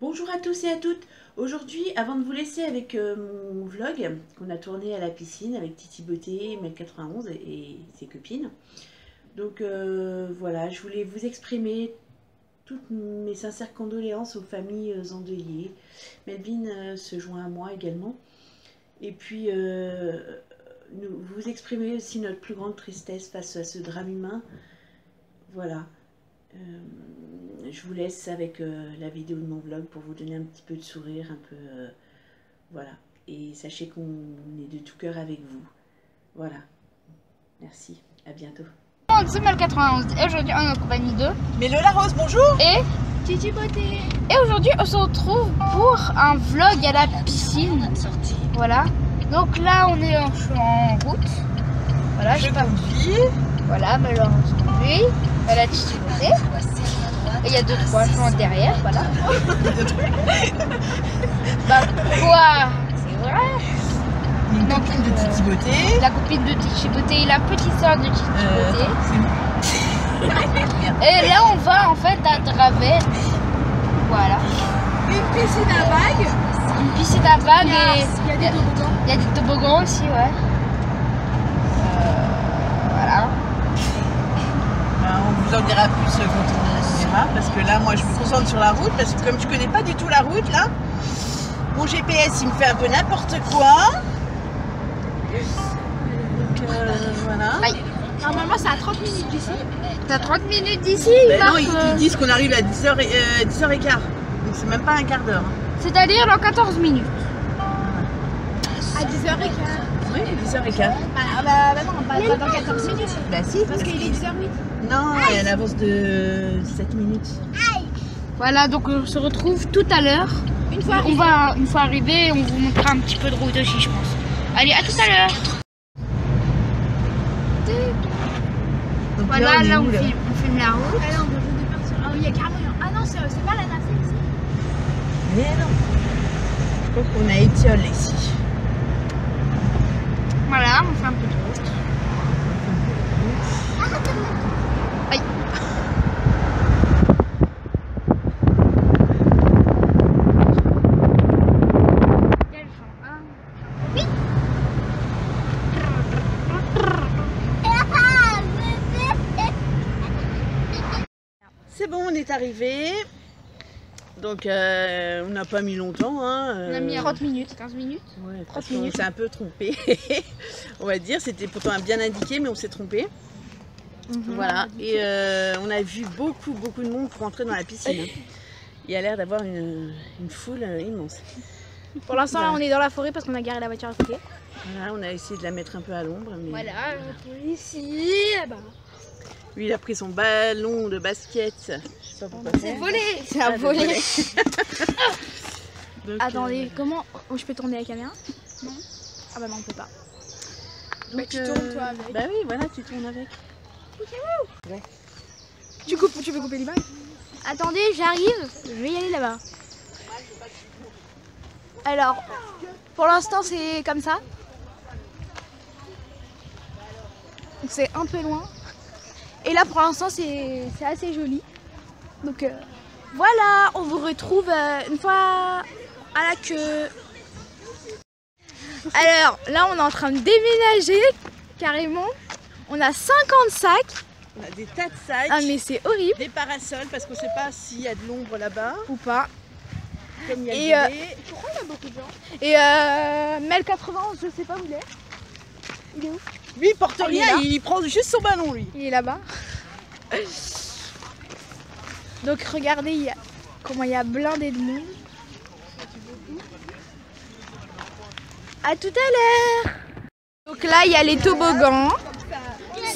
Bonjour à tous et à toutes. Aujourd'hui, avant de vous laisser avec mon vlog qu'on a tourné à la piscine avec Titi Beauté, Mel91 et ses copines. Donc voilà, je voulais vous exprimer toutes mes sincères condoléances aux familles endeuillées. Melvin se joint à moi également. Et puis vous exprimer aussi notre plus grande tristesse face à ce drame humain. Voilà. Je vous laisse avec la vidéo de mon vlog pour vous donner un petit peu de sourire, un peu voilà, et sachez qu'on est de tout cœur avec vous. Voilà, merci, à bientôt. C'est Mel91 et aujourd'hui on est en compagnie de Mélo la Rose, bonjour. Et Titi Beauté. Et aujourd'hui on se retrouve pour un vlog à la piscine. Voilà, donc là on est en route. Voilà, je conduis. Voilà, Mélo conduit. La Titi Beauté. Et il y a 2-3 gens derrière, voilà. Bah quoi? C'est vrai. Une copine de Titi Beauté. La copine de Titi Beauté et la petite soeur de Titi Beauté. Et là on va en fait à travers, voilà, une piscine à vagues. une piscine à vagues et il y a des toboggans. il y a des toboggans aussi, ouais. Voilà. On vous en dira plus quand on ira, parce que là moi je me concentre sur la route, parce que comme je connais pas du tout la route là, mon GPS il me fait un peu n'importe quoi. Donc voilà. Aïe. Normalement, c'est à 30 minutes d'ici. T'as 30 minutes d'ici, Ben non, Marc. ils disent qu'on arrive à 10h15, donc c'est même pas un quart d'heure. C'est-à-dire dans 14 minutes. À 10h15. Oui, 10h15. Bah non, pas dans 14 minutes. Bah si, Parce qu'il est 10h08. Non, elle avance de 7 minutes. Voilà, donc on se retrouve tout à l'heure. Une fois Une fois arrivé, on vous montrera un petit peu de route aussi, je pense. Allez, à tout à l'heure. Donc Voilà, là on on est où, filme la route. Ah non, on veut partir. Ah oui, il y a carrément. Ah non, c'est pas la nacelle ici. Mais non. Je crois qu'on a Étiole ici. Voilà, on fait un peu de route. Aïe. Quel chant, hein? Oui. C'est bon, on est arrivé. Donc on n'a pas mis longtemps. Hein, On a mis 30 minutes, 15 minutes. Ouais, 30 parce qu'on minutes. s'est un peu trompé. On va dire, c'était pourtant bien indiqué, mais on s'est trompé. Voilà. Et on a vu beaucoup de monde pour entrer dans la piscine. Il y a l'air d'avoir une foule immense. Pour l'instant, là, on est dans la forêt parce qu'on a garé la voiture à côté. Voilà, on a essayé de la mettre un peu à l'ombre. Mais Voilà, Ici, là-bas. lui, il a pris son ballon de basket. Je sais pas pourquoi. c'est volé. C'est Ah, un volé. Donc, Attendez, comment je peux tourner la caméra? Non. Ah bah non, on peut pas. donc, tu tournes, toi, avec. Bah oui, voilà, tu tournes avec. Tu veux couper l'image? Attendez, j'arrive. Je vais y aller là-bas. Alors, pour l'instant, c'est comme ça. Donc c'est un peu loin. Et là, pour l'instant, c'est assez joli. Donc voilà, on vous retrouve une fois à la queue. Alors là, on est en train de déménager carrément. On a 50 sacs. On a des tas de sacs. Ah mais c'est horrible. Des parasols parce qu'on ne sait pas s'il y a de l'ombre là-bas. Ou pas. Comme il y a Et, le bébé. Pourquoi il y a beaucoup de gens? Et Mel91, je sais pas où il est. Il est où? Lui, il porte Ah, il est rien, là. il prend juste son ballon, lui. Il est là-bas. Donc regardez comment il y a blindé de monde. À tout à l'heure. Donc là, il y a les toboggans.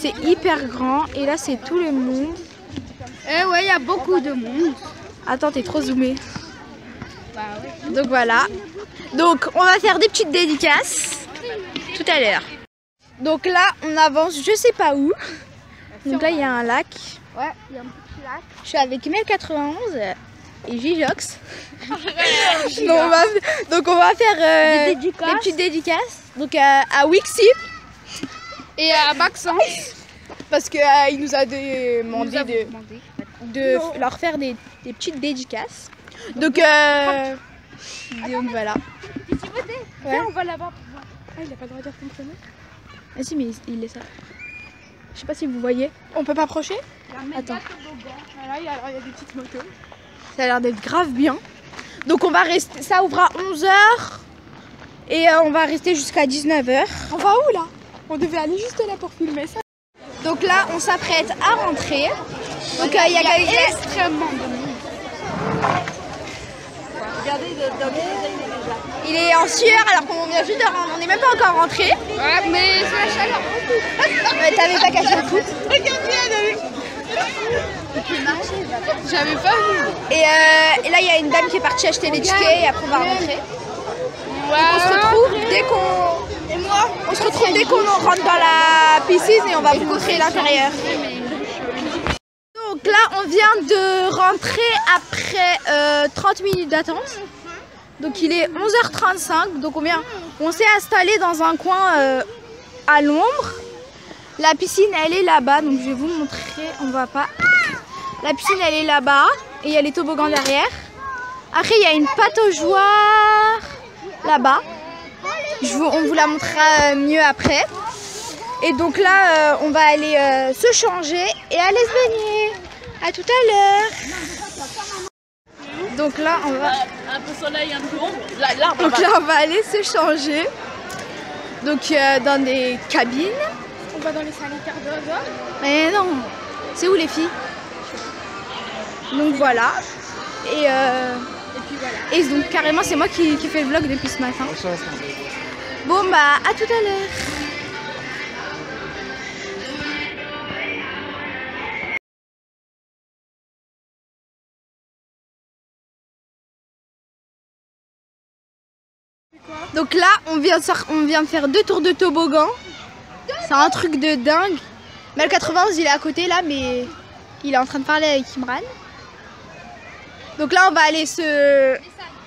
C'est hyper grand. Et là, c'est tout le monde. Eh ouais, il y a beaucoup de monde. Attends, t'es trop zoomé. Donc voilà. Donc on va faire des petites dédicaces tout à l'heure. Donc là, on avance, je sais pas où. Donc là, il y a un lac. Ouais, il y a un petit lac. Je suis avec Mel91 et Gijox. Donc on va faire Des dédicaces. des petites dédicaces. Donc à Wixip Et à Maxence. parce qu'il nous a demandé de leur faire des petites dédicaces. Donc voilà. Ouais. On va là-bas pour voir. Ah, il a pas le droit de dire ton prénom. Ah si, mais il est ça. Je sais pas si vous voyez. On peut pas approcher? Attends. Voilà, il y a des petites motos. Ça a l'air d'être grave bien. Donc on va rester, ça ouvre à 11h et on va rester jusqu'à 19h. On va où là? On devait aller juste là pour filmer ça. Donc là, on s'apprête à rentrer. Donc il y a extrêmement de monde. Regardez, il est en sueur alors qu'on vient juste de rentrer. On n'est même pas encore rentré. Ouais, mais c'est la chaleur. Mais t'avais pas caché le foot. J'avais pas vu. Et là, il y a une dame qui est partie acheter les tickets et après on va rentrer. On se retrouve dès qu'on rentre dans la piscine et on va vous montrer l'intérieur. Donc là, on vient de rentrer après 30 minutes d'attente. Donc il est 11h35. Donc on s'est installé dans un coin à l'ombre. La piscine, elle est là-bas. Donc je vais vous montrer. On va pas. La piscine, elle est là-bas. Et il y a les toboggans derrière. Après, il y a une pataugeoire là-bas. On vous la montrera mieux après. Et donc là, on va aller se changer et aller se baigner. À tout à l'heure. Donc là, on va... un peu soleil, un peu ombre. Donc là, on va aller se changer. Donc dans des cabines. On va dans les sanitaires de là. Mais non. C'est où les filles? Donc voilà. Et puis voilà. Et donc carrément, c'est moi qui fais le vlog depuis ce matin. Bon bah à tout à l'heure. Donc là, on vient de faire 2 tours de toboggan. C'est un truc de dingue. Mel 91, il est à côté là, mais il est en train de parler avec Imran. Donc là, on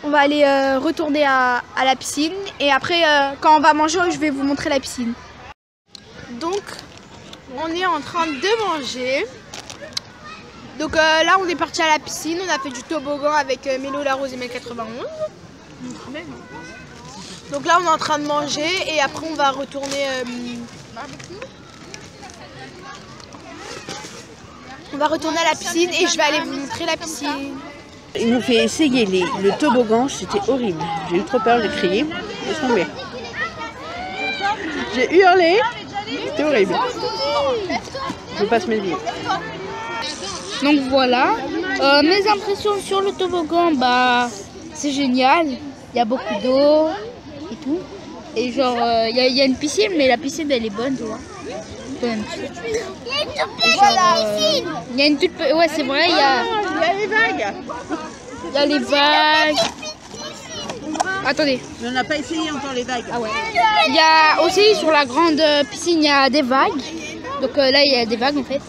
va aller retourner à la piscine. Et après, quand on va manger, je vais vous montrer la piscine. Donc, on est en train de manger. Donc là, on est parti à la piscine. On a fait du toboggan avec Mélo, la Rose et Mel 91. Donc là, on est en train de manger et après, on va retourner. On va retourner à la piscine et je vais aller vous montrer la piscine. Ils m'ont fait essayer le toboggan, c'était horrible. J'ai eu trop peur, j'ai crié. Laisse tomber. J'ai hurlé, c'était horrible. Je passe mes vies. Donc voilà. Mes impressions sur le toboggan, bah c'est génial. Il y a beaucoup d'eau et tout. Et genre, il y a une piscine, mais la piscine elle est bonne, tu vois. Bonne. Il y a une toute petite. Ouais, c'est vrai, il y a les vagues. Il y a les vagues. Attendez. Mais on n'a pas essayé encore les vagues. Ah ouais. Il y a aussi sur la grande piscine, il y a des vagues. Donc là, il y a des vagues en fait.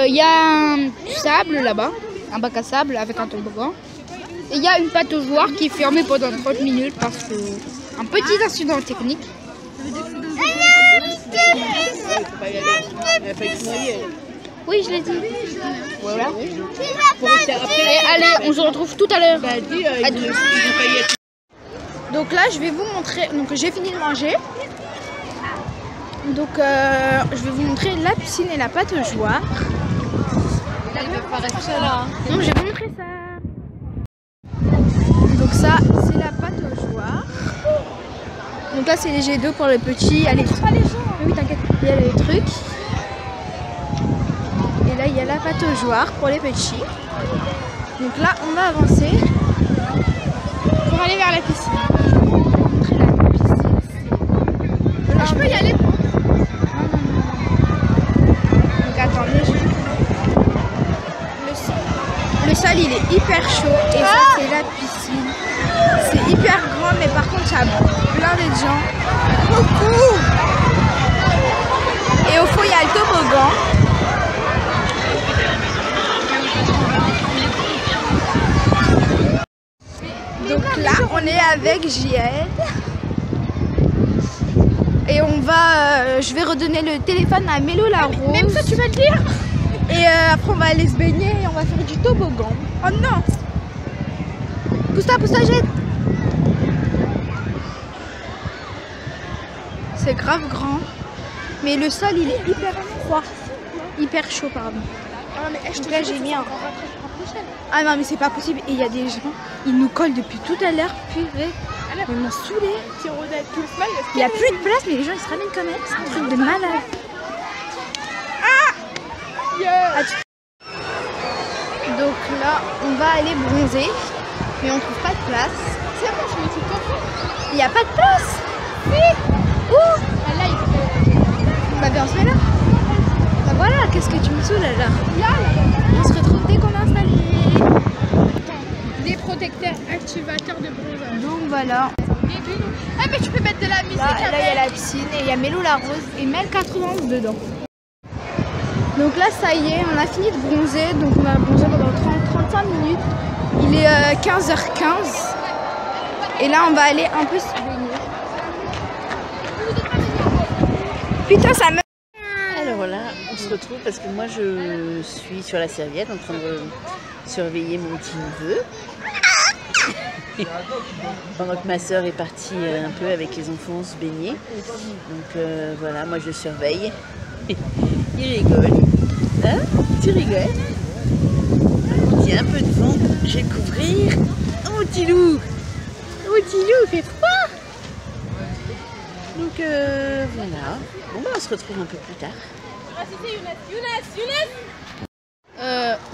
Il y a du sable là-bas, un bac à sable avec un toboggan. Et il y a une pataugeoire qui est fermée pendant 30 minutes parce que un petit incident technique. Oui, je l'ai dit. Voilà. Et allez, on se retrouve tout à l'heure. Donc là, je vais vous montrer. Donc j'ai fini de manger. Donc je vais vous montrer la piscine et la pataugeoire. Non, je vais vous montrer ça. Donc ça, c'est la pataugeoire. Donc là, c'est les jets d'eau pour les petits. Il y a les trucs. Oui, t'inquiète. Il y a les trucs. Et là, il y a la pataugeoire pour les petits. Donc là, on va avancer pour aller vers la piscine. Je vais vous montrer la piscine. Je peux y aller? Non. Donc attendez, le sol il est hyper chaud et ça c'est la piscine. C'est hyper grand mais par contre il y a plein de gens. Beaucoup. Et au fond il y a le toboggan. Donc là on est avec JL. Et on va, je vais redonner le téléphone à Mélo la Rose. Même ça tu vas le dire. Et après on va aller se baigner et on va faire du toboggan. Oh non. Pousse-toi, jette. C'est grave grand. Mais le sol, il est hyper froid. Hyper chaud, pardon. Donc là, j'ai mis un... Ah non, mais c'est pas possible. Et il y a des gens, ils nous collent depuis tout à l'heure. Purée. Ils m'ont saoulé. Il n'y a plus de place, mais les gens, ils se ramènent quand même. C'est un truc de malade. Donc là, on va aller bronzer. Mais on trouve pas de place. C'est bon, je me trouve pas. Il n'y a pas de place. Oui. Où? Bah bien, on se met là. Bah voilà, qu'est-ce que tu me saoules là? On se retrouve dès qu'on a installé. Des protecteurs activateurs de bronzage. Donc voilà. Ah mais tu peux mettre de la musique. Là, il y a la piscine et il y a Mélo la Rose et Mel 91 dedans. Donc là, ça y est, on a fini de bronzer. Donc on a bronzé pendant 30-35 minutes. Il est 15h15. Et là, on va aller un peu se baigner. Putain, ça me... Alors là, on se retrouve parce que moi je suis sur la serviette en train de surveiller mon petit neveu. Pendant que ma soeur est partie un peu avec les enfants se baigner. Donc voilà, moi je surveille. Il rigole. Hein? Tu rigoles? Il y a un peu de vent, je vais le couvrir. Oh mon petit loup! Oh mon petit loup, il fait froid! Donc voilà. Bon bah on se retrouve un peu plus tard.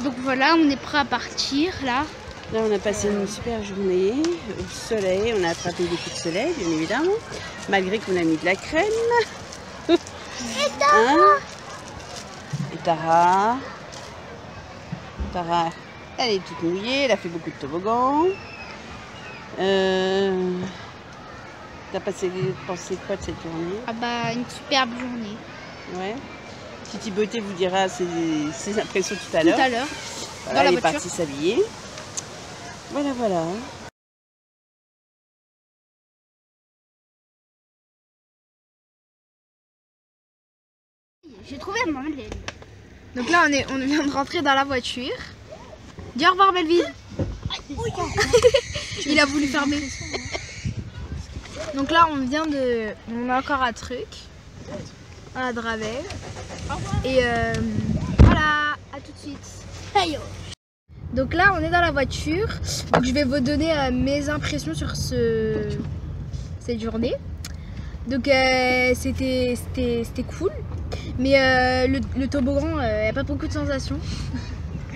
Donc voilà, on est prêt à partir là. Là on a passé une super journée au soleil, on a attrapé des coups de soleil bien évidemment, malgré qu'on a mis de la crème. Et Tara, elle est toute mouillée, elle a fait beaucoup de toboggan. T'as pensé quoi de cette journée? Ah bah une superbe journée. Ouais. Titi Beauté vous dira ses impressions tout à l'heure. Tout à l'heure. Voilà, elle est partie s'habiller. Voilà, voilà. J'ai trouvé un Madeleine. Donc là, on vient de rentrer dans la voiture. Dis au revoir, Belville. Il a voulu fermer. Donc là, on a encore un truc. Un Dravel. Et voilà, à tout de suite. Donc là, on est dans la voiture. Donc je vais vous donner mes impressions sur cette journée. Donc c'était cool. Mais le toboggan, il n'y a pas beaucoup de sensations.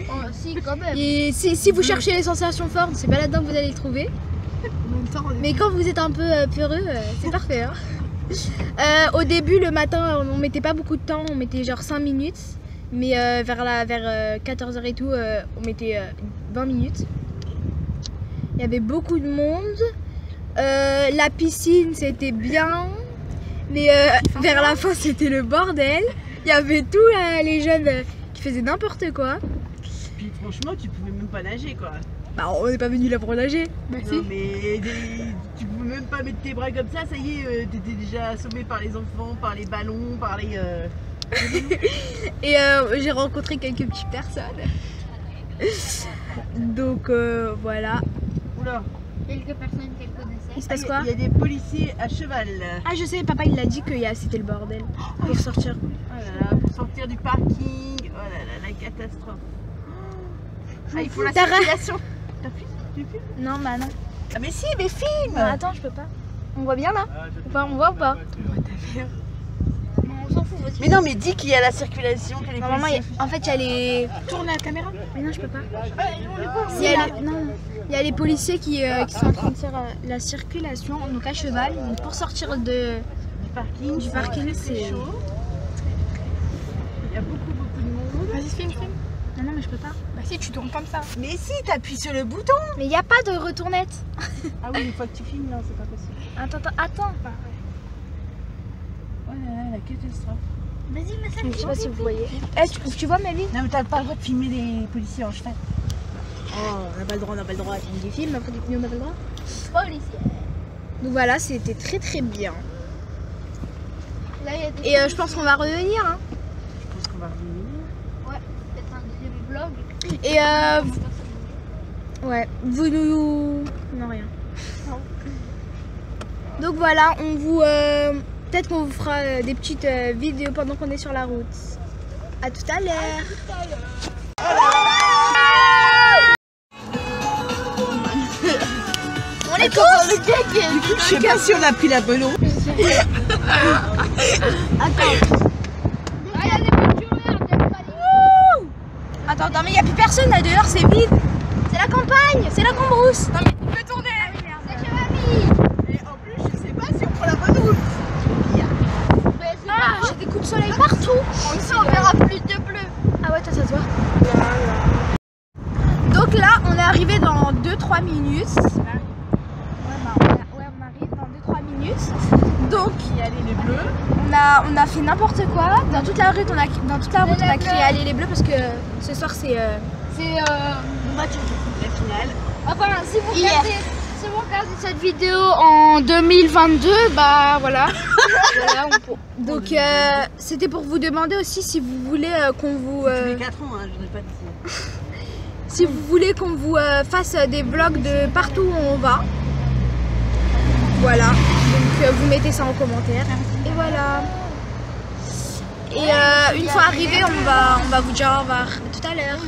Oh, si, quand même. Et si vous cherchez les sensations fortes, c'est pas là-dedans que vous allez les trouver. Mais quand vous êtes un peu peureux, c'est parfait. Hein. Au début, le matin, on mettait pas beaucoup de temps, on mettait genre 5 minutes. Mais vers 14h et tout, on mettait 20 minutes. Il y avait beaucoup de monde. La piscine, c'était bien. Mais vers la fin, c'était le bordel. Il y avait tous les jeunes qui faisaient n'importe quoi. Puis franchement, tu pouvais même pas nager quoi. Bah, on n'est pas venu là pour nager. Bah, non, si. mais tu pouvais même pas mettre tes bras comme ça y est, t'étais déjà assommé par les enfants, par les ballons, par les... Et j'ai rencontré quelques petites personnes. Donc voilà. Oula. Quelques personnes qu'elle connaissait. Il se passe quoi? Il y a des policiers à cheval. Ah, je sais, papa il a dit que c'était le bordel pour sortir. Oh là là, pour sortir du parking. Oh là là, la catastrophe. Ah, il faut la Tara. circulation. T'as filmé? Tu filmes? Non, bah non. Ah mais si, mais filme. Non, attends, je peux pas. On voit bien là? Ou pas? On voit ou pas? Non, on s'en fout. Mais non, mais dis qu'il y a la circulation, que les Normalement, policiers... en fait, il y a les... Tourne la caméra. Mais non, je peux pas. Il y a les policiers qui sont en train de faire la circulation, donc à cheval. Donc pour sortir du parking, c'est chaud. Il y a beaucoup de monde. Vas-y, filme. Non, mais je peux pas. Bah si, tu tournes comme ça. Mais si, t'appuies sur le bouton. Mais il n'y a pas de retournette. Ah oui, une fois que tu filmes, non, c'est pas possible. Attends. Oh là là, la catastrophe. Vas-y, mais ça. Je sais pas si vous voyez. Tu vois ma vie? Non, mais t'as pas le droit de filmer les policiers en cheval. Oh, on n'a pas le droit. On dit film, après on n'a pas le droit. Policier. Donc voilà, c'était très très bien. Là, il y a des... Et je pense qu'on va revenir. Hein. Je pense qu'on va revenir. Ouais, peut-être un deuxième vlog. Et Ouais, vous nous... Non, rien. Donc voilà, on vous... peut-être qu'on vous fera des petites vidéos pendant qu'on est sur la route. À tout à l'heure. On est tous. Je sais pas si on a pris la bonne route. Attends, mais il n'y a plus personne là dehors, c'est vide. C'est la campagne, c'est la cambrousse. Non mais tu peux tourner. C'est chez mamie. Et en plus, je sais pas si on prend la bonne route. Ah, j'ai des coups de soleil partout. Ici, on verra plus de bleu. Ah ouais, toi ça se voit. Donc là, on est arrivé dans 2-3 minutes. On arrive dans 2-3 minutes. Donc, Y aller les bleus. on a fait n'importe quoi. Dans toute la route, on a crié aller les bleus parce que ce soir c'est La finale. Enfin, si vous regardez cette vidéo en 2022, bah voilà. Donc c'était pour vous demander aussi si vous voulez qu'on vous Tous les 4 ans, hein, je n'ai pas dit. si vous voulez qu'on vous fasse des vlogs de partout où on va. Voilà. Donc vous mettez ça en commentaire. Et voilà. Et une fois arrivé, on va vous dire au revoir. À tout à l'heure.